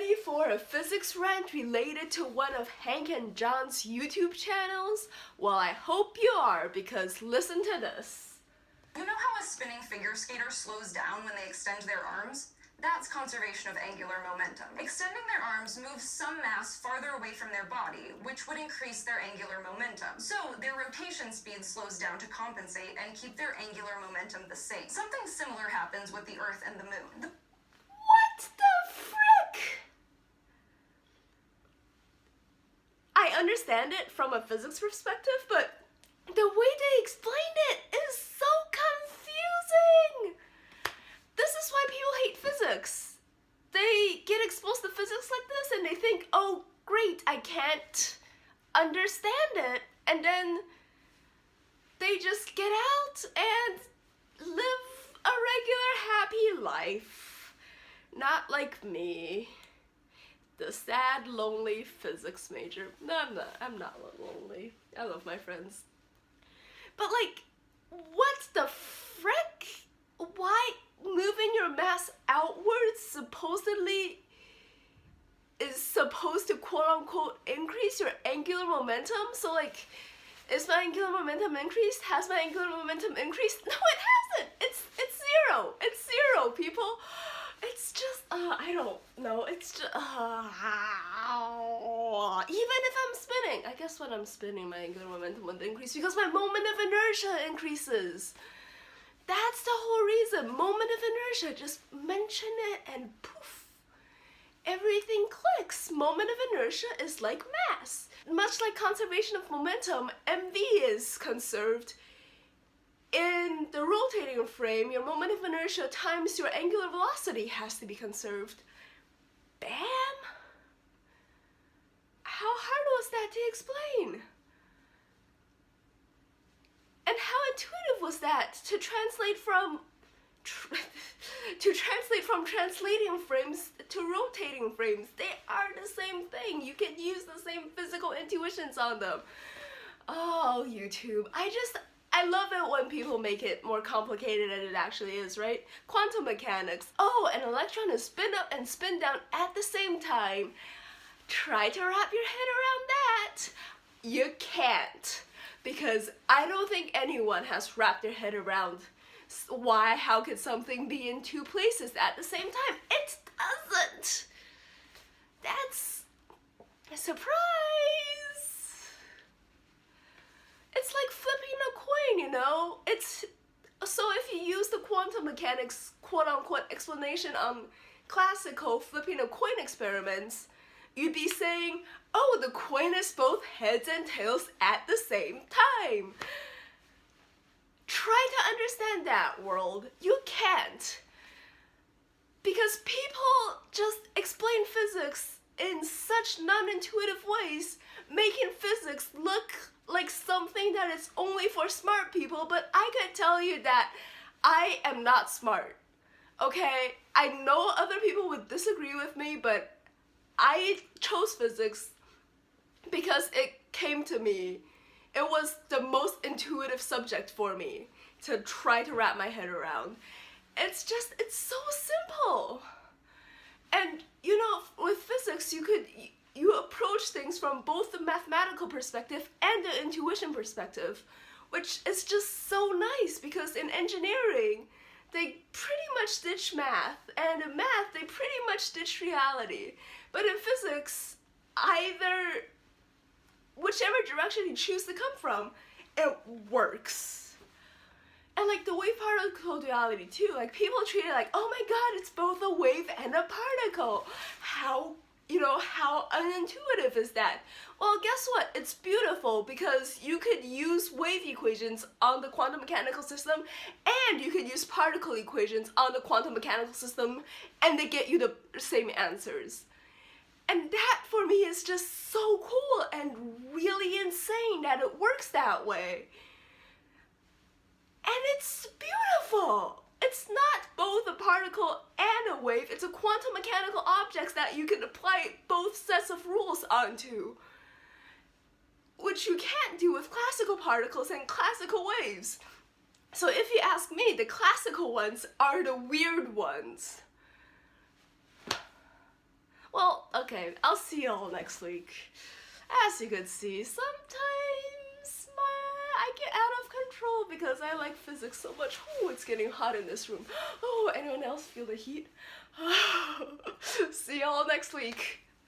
ready for a physics rant related to one of Hank and John's YouTube channels? Well, I hope you are, because listen to this. You know how a spinning figure skater slows down when they extend their arms? That's conservation of angular momentum. Extending their arms moves some mass farther away from their body, which would increase their angular momentum. So their rotation speed slows down to compensate and keep their angular momentum the same. Something similar happens with the Earth and the Moon. What the frick? I understand it from a physics perspective, but the way they explained it is so confusing. This is why people hate physics. They get exposed to physics like this and they think, oh great, I can't understand it, and then they just get out and live a regular happy life. Not like me, the sad, lonely physics major. No, I'm not lonely. I love my friends. But like, what the frick? Why moving your mass outwards supposedly is supposed to quote-unquote increase your angular momentum? So like, is my angular momentum increased? Has my angular momentum increased? No, it hasn't. It's zero. It's zero, people. It's just, I don't know. It's just, even if I'm spinning, I guess when I'm spinning, my angular momentum would increase because my moment of inertia increases. That's the whole reason. Moment of inertia. Just mention it and poof, everything clicks. Moment of inertia is like mass. Much like conservation of momentum, MV is conserved. In the rotating frame, your moment of inertia times your angular velocity has to be conserved. Bam! How hard was that to explain? And how intuitive was that to translate from translating frames to rotating frames? They are the same thing. You can use the same physical intuitions on them. Oh, YouTube. I love it when people make it more complicated than it actually is, right? Quantum mechanics. Oh, an electron is spin up and spin down at the same time. Try to wrap your head around that. You can't. Because I don't think anyone has wrapped their head around how could something be in two places at the same time? It doesn't. That's a surprise. It's like flipping a coin, you know? So if you use the quantum mechanics quote-unquote explanation on classical flipping a coin experiments, you'd be saying, oh, the coin is both heads and tails at the same time. Try to understand that, world. You can't. Because people just explain physics in such non-intuitive ways, making physics look like something that is only for smart people, but I could tell you that I am not smart. Okay? I know other people would disagree with me, but I chose physics because it came to me. It was the most intuitive subject for me to try to wrap my head around. It's so simple. And you know, with physics, you approach things from both the mathematical perspective and the intuition perspective, which is just so nice because in engineering, they pretty much ditch math, and in math, they pretty much ditch reality. But in physics, whichever direction you choose to come from, it works. And like the wave-particle duality too, like people treat it like, oh my god, it's both a wave and a particle. How unintuitive is that? Well, guess what? It's beautiful because you could use wave equations on the quantum mechanical system and you could use particle equations on the quantum mechanical system and they get you the same answers. And that for me is just so cool and really insane that it works that way. And it's beautiful. It's not both a particle and a wave. It's a quantum mechanical object that you can apply both sets of rules onto, which you can't do with classical particles and classical waves. So if you ask me, the classical ones are the weird ones. Well, Okay, I'll see y'all next week. As you can see, sometimes I get out of control because I like physics so much. Oh, it's getting hot in this room. Oh, anyone else feel the heat? See y'all next week.